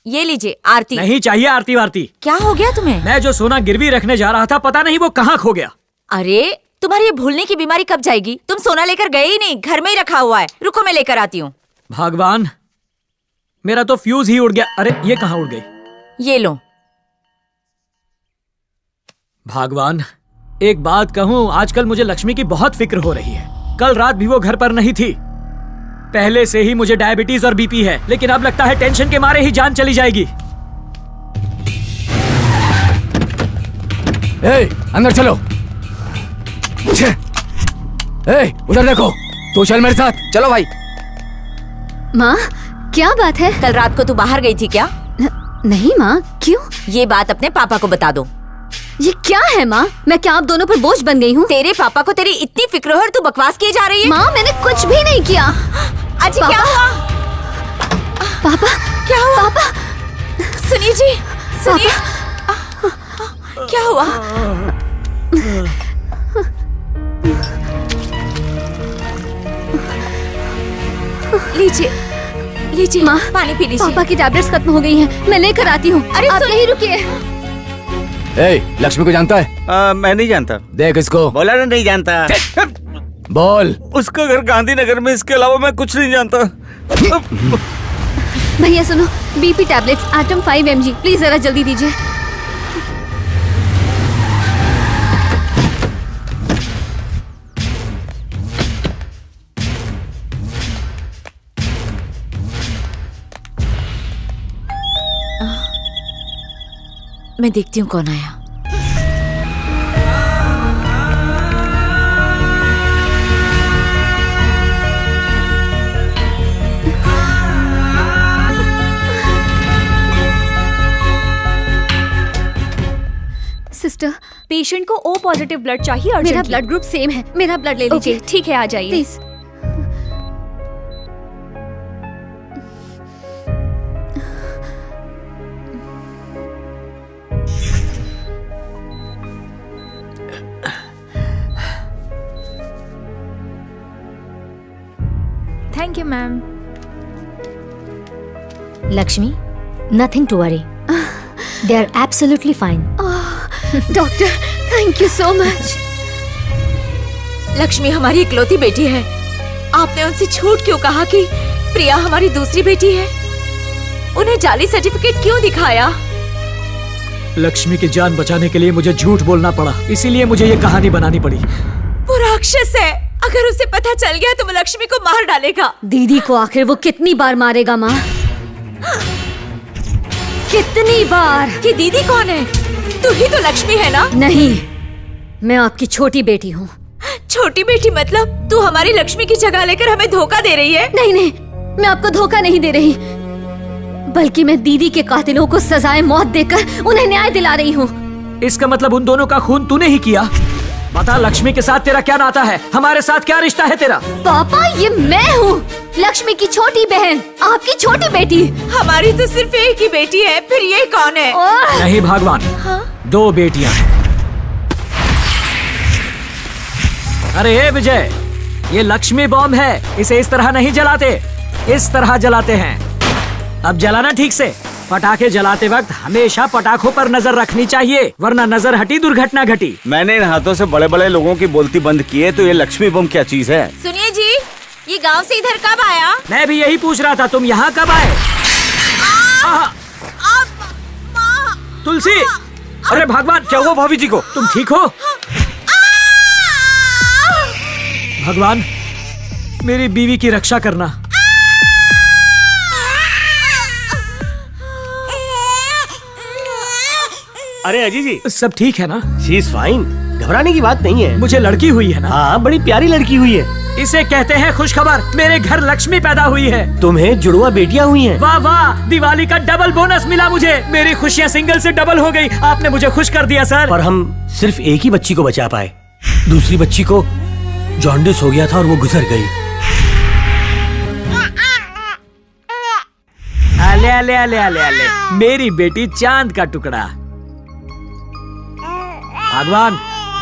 ये लीजिए आरती। नहीं चाहिए आरती वारती। क्या हो गया तुम्हें? मैं जो सोना गिरवी रखने जा रहा था पता नहीं वो कहाँ खो गया। अरे तुम्हारी ये भूलने की बीमारी कब जाएगी? तुम सोना लेकर गए ही नहीं, घर में ही रखा हुआ है। रुको मैं लेकर आती हूँ। भगवान, मेरा तो फ्यूज ही उड़ गया। अरे ये कहाँ उड़ गई? ये लो। भगवान, एक बात कहूँ, आजकल मुझे लक्ष्मी की बहुत फिक्र हो रही है। कल रात भी वो घर पर नहीं थी। पहले से ही मुझे डायबिटीज और बीपी है, लेकिन अब लगता है टेंशन के मारे ही जान चली जाएगी। अंदर चलो। उधर देखो, तू चल मेरे साथ। चलो भाई। माँ क्या बात है? कल रात को तू बाहर गई थी क्या? नहीं माँ, क्यों? ये बात अपने पापा को बता दो। ये क्या है माँ? मैं क्या आप दोनों पर बोझ बन गई हूँ? तेरे पापा को तेरी इतनी फिक्र है और तू बकवास किए जा रही है। माँ मैंने कुछ भी नहीं किया। अजी क्या हुआ? पापा क्या हुआ? पापा सुनिए जी, सुनिए। क्या हुआ? लीजिए लीजिए, माँ पानी पी लीजिए। पापा की टैबलेट्स खत्म हो गई हैं, मैं लेकर आती हूँ। अरे आप यहीं रुकिए। लक्ष्मी को जानता है? मैं नहीं जानता। देख इसको। बोला ना नहीं जानता। बोल। उसका घर गांधीनगर में, इसके अलावा मैं कुछ नहीं जानता। भैया सुनो, BP tablets atom 5 mg please जरा जल्दी दीजिए। मैं देखती हूँ कौन आया। सिस्टर, पेशेंट को O पॉजिटिव ब्लड चाहिए और मेरा ब्लड ग्रुप सेम है, मेरा ब्लड ले लीजिए। ओके ठीक है, आ जाइए please. Thank you ma'am. Lakshmi, nothing to worry. They are absolutely fine. Doctor thank you so much. Lakshmi हमारी इकलौती बेटी है। आपने उनसे झूठ क्यों कहा कि प्रिया हमारी दूसरी बेटी है? उन्हें जाली सर्टिफिकेट क्यों दिखाया? लक्ष्मी की जान बचाने के लिए मुझे झूठ बोलना पड़ा, इसीलिए मुझे ये कहानी बनानी पड़ी। वो राक्षस है, अगर उसे पता चल गया तो वो लक्ष्मी को मार डालेगा। दीदी को आखिर वो कितनी बार मारेगा माँ? कितनी बार? ये दीदी कौन है? तू ही तो लक्ष्मी है ना? नहीं, मैं आपकी छोटी बेटी हूँ। छोटी बेटी मतलब तू हमारी लक्ष्मी की जगह लेकर हमें धोखा दे रही है? नहीं नहीं, मैं आपको धोखा नहीं दे रही, बल्कि मैं दीदी के कातिलों को सजाए मौत देकर उन्हें न्याय दिला रही हूँ। इसका मतलब उन दोनों का खून तूने ही किया। बता, लक्ष्मी के साथ तेरा क्या नाता है? हमारे साथ क्या रिश्ता है तेरा? पापा ये मैं हूँ, लक्ष्मी की छोटी बहन, आपकी छोटी बेटी। हमारी तो सिर्फ एक ही बेटी है, फिर ये कौन है? नहीं भगवान, दो बेटियां हैं। अरे ए विजय, ये लक्ष्मी बॉम्ब है, इसे इस तरह नहीं जलाते, इस तरह जलाते हैं। अब जलाना ठीक से। पटाखे जलाते वक्त हमेशा पटाखों पर नजर रखनी चाहिए, वरना नजर हटी दुर्घटना घटी। मैंने इन हाथों से बड़े बड़े लोगों की बोलती बंद की है, तो ये लक्ष्मी बम क्या चीज है? सुनिए जी, ये गांव से इधर कब आया? मैं भी यही पूछ रहा था, तुम यहाँ कब आए? तुलसी, अरे भगवान, क्या हुआ भाभी जी को? तुम ठीक हो? भगवान, मेरी बीवी की रक्षा करना। अरे अजी जी, सब ठीक है ना? शी इज फाइन, घबराने की बात नहीं है। मुझे लड़की हुई है ना? हाँ, बड़ी प्यारी लड़की हुई है। इसे कहते हैं खुशखबर, मेरे घर लक्ष्मी पैदा हुई है। तुम्हें जुड़वा बेटियां हुई हैं। वाह वाह, दिवाली का डबल बोनस मिला मुझे। मेरी खुशियाँ सिंगल से डबल हो गई। आपने मुझे खुश कर दिया सर। पर हम सिर्फ एक ही बच्ची को बचा पाए, दूसरी बच्ची को जॉन्डिस हो गया था और वो गुजर गई। अले अले अले अले अले, मेरी बेटी चांद का टुकड़ा। भगवान,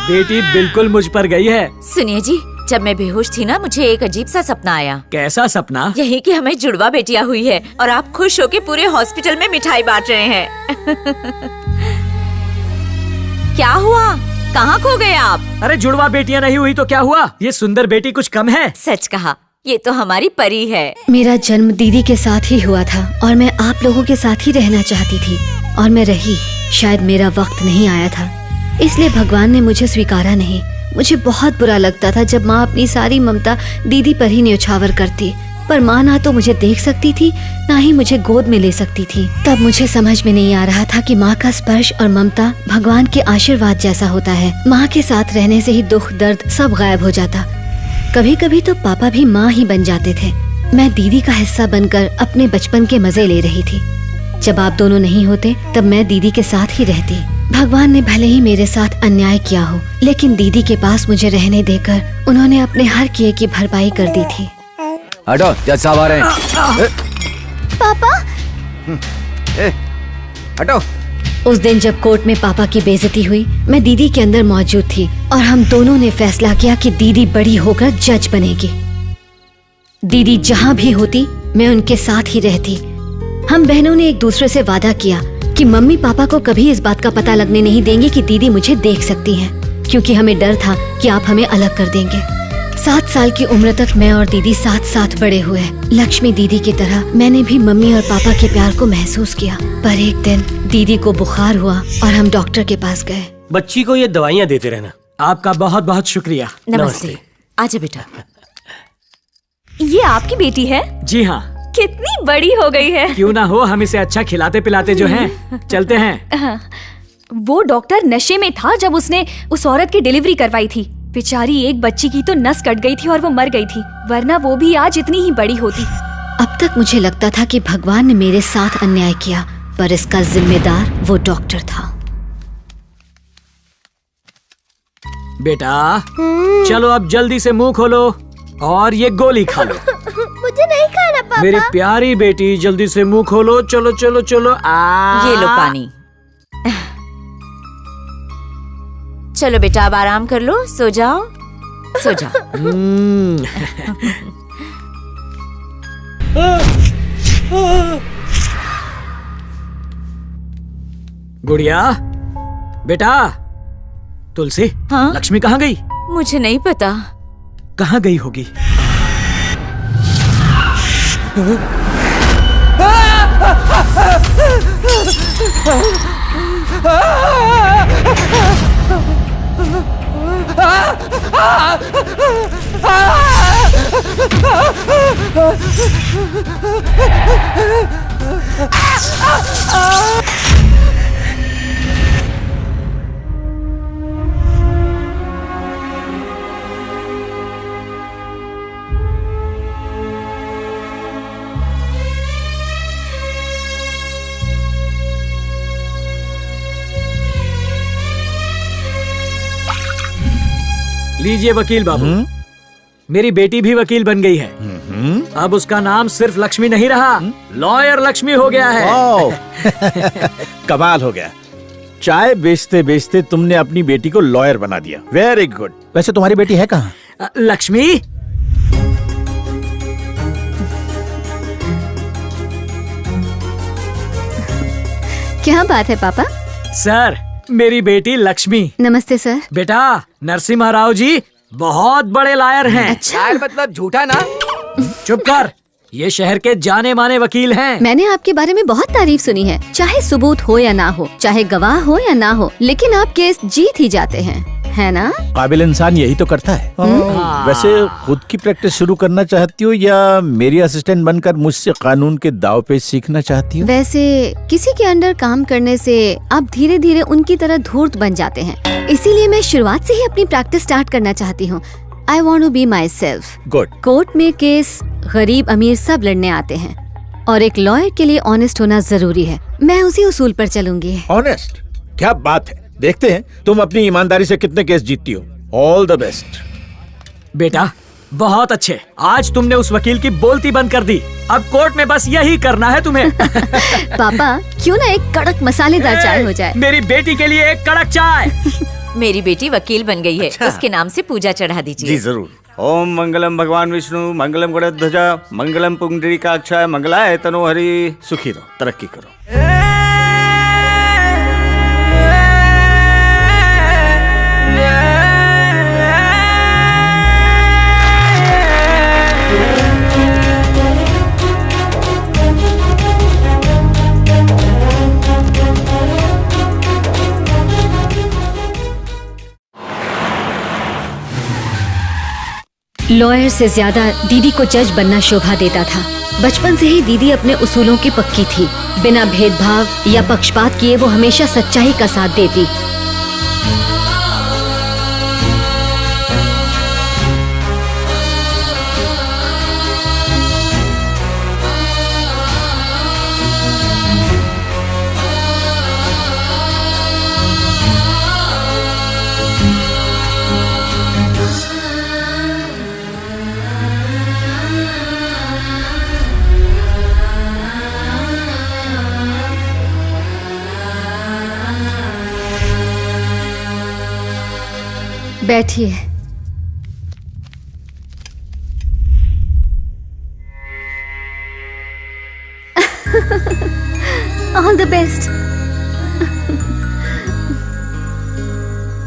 बेटी बिल्कुल मुझ पर गई है। सुनिए जी, जब मैं बेहोश थी ना, मुझे एक अजीब सा सपना आया। कैसा सपना? यही कि हमें जुड़वा बेटियां हुई है और आप खुश होके पूरे हॉस्पिटल में मिठाई बांट रहे हैं। क्या हुआ? कहाँ खो गए आप? अरे जुड़वा बेटियां नहीं हुई तो क्या हुआ? ये सुंदर बेटी कुछ कम है? सच कहा, ये तो हमारी परी है। मेरा जन्म दीदी के साथ ही हुआ था और मैं आप लोगों के साथ ही रहना चाहती थी और मैं रही। शायद मेरा वक्त नहीं आया था, इसलिए भगवान ने मुझे स्वीकारा नहीं। मुझे बहुत बुरा लगता था जब माँ अपनी सारी ममता दीदी पर ही न्यौछावर करती, पर माँ ना तो मुझे देख सकती थी, ना ही मुझे गोद में ले सकती थी। तब मुझे समझ में नहीं आ रहा था कि माँ का स्पर्श और ममता भगवान के आशीर्वाद जैसा होता है। माँ के साथ रहने से ही दुख दर्द सब गायब हो जाता। कभी कभी तो पापा भी माँ ही बन जाते थे। मैं दीदी का हिस्सा बनकर अपने बचपन के मजे ले रही थी। जब आप दोनों नहीं होते तब मैं दीदी के साथ ही रहती। भगवान ने भले ही मेरे साथ अन्याय किया हो, लेकिन दीदी के पास मुझे रहने देकर उन्होंने अपने हर किए की भरपाई कर दी थी। हटो, जज साहब आ रहे हैं। पापा, हटो। उस दिन जब कोर्ट में पापा की बेइज्जती हुई, मैं दीदी के अंदर मौजूद थी और हम दोनों ने फैसला किया कि दीदी बड़ी होकर जज बनेगी। दीदी जहाँ भी होती मैं उनके साथ ही रहती। हम बहनों ने एक दूसरे से वादा किया कि मम्मी पापा को कभी इस बात का पता लगने नहीं देंगे कि दीदी मुझे देख सकती हैं, क्योंकि हमें डर था कि आप हमें अलग कर देंगे। 7 साल की उम्र तक मैं और दीदी साथ साथ बड़े हुए। लक्ष्मी दीदी की तरह मैंने भी मम्मी और पापा के प्यार को महसूस किया। पर एक दिन दीदी को बुखार हुआ और हम डॉक्टर के पास गए। बच्ची को ये दवाइयाँ देते रहना। आपका बहुत बहुत शुक्रिया। नमस्ते। आजा बेटा। ये आपकी बेटी है? जी हाँ। कितनी बड़ी हो गई है। क्यों ना हो, हम इसे अच्छा खिलाते पिलाते जो हैं। चलते हैं। वो डॉक्टर नशे में था जब उसने उस औरत की डिलीवरी करवाई थी। बेचारी एक बच्ची की तो नस कट गई थी और वो मर गई थी, वरना वो भी आज इतनी ही बड़ी होती। अब तक मुझे लगता था कि भगवान ने मेरे साथ अन्याय किया, पर इसका जिम्मेदार वो डॉक्टर था। बेटा चलो अब जल्दी से मुंह खोलो और ये गोली खा लो। मुझे नहीं खाना पापा। मेरी प्यारी बेटी जल्दी से मुंह खोलो। चलो चलो चलो। ये लो पानी। चलो बेटा, अब आराम कर लो, सो जाओ, सो जाओ। गुड़िया, बेटा, तुलसी, हाँ? लक्ष्मी कहाँ गई? मुझे नहीं पता। कहाँ गई होगी? लीजिए वकील बाबू, मेरी बेटी भी वकील बन गई है। अब उसका नाम सिर्फ लक्ष्मी नहीं रहा, लॉयर लक्ष्मी हो गया है। कमाल हो गया। चाय बेचते बेचते तुमने अपनी बेटी को लॉयर बना दिया। Very good. वैसे तुम्हारी बेटी है कहाँ? लक्ष्मी, क्या बात है पापा? सर, मेरी बेटी लक्ष्मी। नमस्ते सर। बेटा, नरसिम्हा राव जी बहुत बड़े लायर हैं। अच्छा, मतलब झूठा ना? चुप कर, ये शहर के जाने माने वकील हैं। मैंने आपके बारे में बहुत तारीफ सुनी है। चाहे सबूत हो या ना हो, चाहे गवाह हो या ना हो, लेकिन आप केस जीत ही जाते हैं, है ना? काबिल इंसान यही तो करता है। वैसे खुद की प्रैक्टिस शुरू करना चाहती हो या मेरी असिस्टेंट बनकर मुझसे कानून के दाव पे सीखना चाहती हो? वैसे किसी के अंडर काम करने से आप धीरे धीरे उनकी तरह धूर्त बन जाते हैं, इसीलिए मैं शुरुआत से ही अपनी प्रैक्टिस स्टार्ट करना चाहती हूँ। I want to be myself। Good. Court में केस गरीब अमीर सब लड़ने आते हैं और एक लॉयर के लिए ऑनेस्ट होना जरूरी है। मैं उसी उसूल पर चलूंगी। ऑनेस्ट? क्या बात है। देखते हैं तुम अपनी ईमानदारी से कितने केस जीतती हो। All the best. बेटा बहुत अच्छे, आज तुमने उस वकील की बोलती बंद कर दी। अब कोर्ट में बस यही करना है तुम्हें। पापा, क्यों ना एक कड़क मसालेदार चाय हो जाए? मेरी बेटी के लिए एक कड़क चाय। मेरी बेटी वकील बन गई है, उसके नाम से पूजा चढ़ा दीजिए। जी जरूर। ओम मंगलम भगवान विष्णु मंगलम गरुड़ध्वजा मंगलम पुंडरीकाक्षाय मंगलाय तनोहरि। सुखी रहो, तरक्की करो। लॉयर से ज्यादा दीदी को जज बनना शोभा देता था। बचपन से ही दीदी अपने उसूलों की पक्की थी। बिना भेदभाव या पक्षपात किए वो हमेशा सच्चाई का साथ देती। बैठिए। All the best.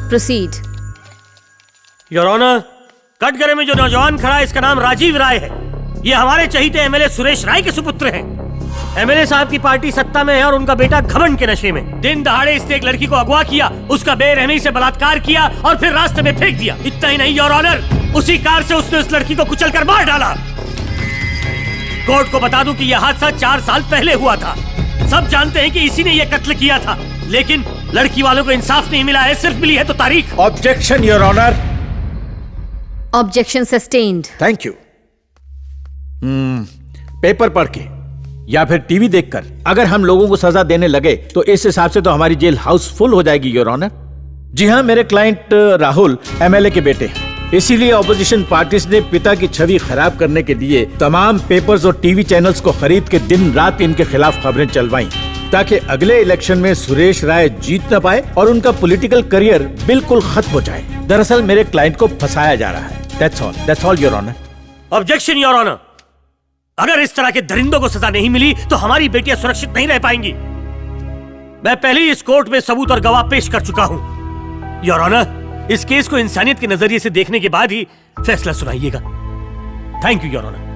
Proceed. Your honour, कटघरे में जो नौजवान खड़ा है इसका नाम राजीव राय है। ये हमारे चहीते एमएलए सुरेश राय के सुपुत्र हैं। एमएलए साहब की पार्टी सत्ता में है और उनका बेटा घमंड के नशे में। दिन दहाड़े इसने एक लड़की को अगवा किया, उसका बेरहमी से बलात्कार किया और फिर रास्ते में फेंक दिया। इतना ही नहीं योर ऑनर, उसी कार से उसने उस लड़की को कुचलकर मार डाला। कोर्ट को बता दूं कि यह हादसा 4 साल पहले हुआ था। सब जानते हैं कि इसी ने यह कत्ल किया था, लेकिन लड़की वालों को इंसाफ नहीं मिला है, सिर्फ मिली है तो तारीख। Objection your honour. Objection sustained. Thank you. Paper पढ़ के या फिर टीवी देखकर अगर हम लोगों को सजा देने लगे तो इस हिसाब से तो हमारी जेल हाउस फुल हो जाएगी योर ऑनर। जी हाँ, मेरे क्लाइंट राहुल एमएलए के बेटे हैं, इसीलिए ऑपोजिशन पार्टीज ने पिता की छवि खराब करने के लिए तमाम पेपर्स और टीवी चैनल्स को खरीद के दिन रात इनके खिलाफ खबरें चलवाई, ताकि अगले इलेक्शन में सुरेश राय जीत न पाए और उनका पॉलिटिकल करियर बिल्कुल खत्म हो जाए। दरअसल मेरे क्लाइंट को फंसाया जा रहा है। That's all your honour. Objection your honour. अगर इस तरह के दरिंदों को सजा नहीं मिली तो हमारी बेटियां सुरक्षित नहीं रह पाएंगी। मैं पहले ही इस कोर्ट में सबूत और गवाह पेश कर चुका हूं। योर ऑनर, इस केस को इंसानियत के नजरिए से देखने के बाद ही फैसला सुनाइएगा। Thank you your honour.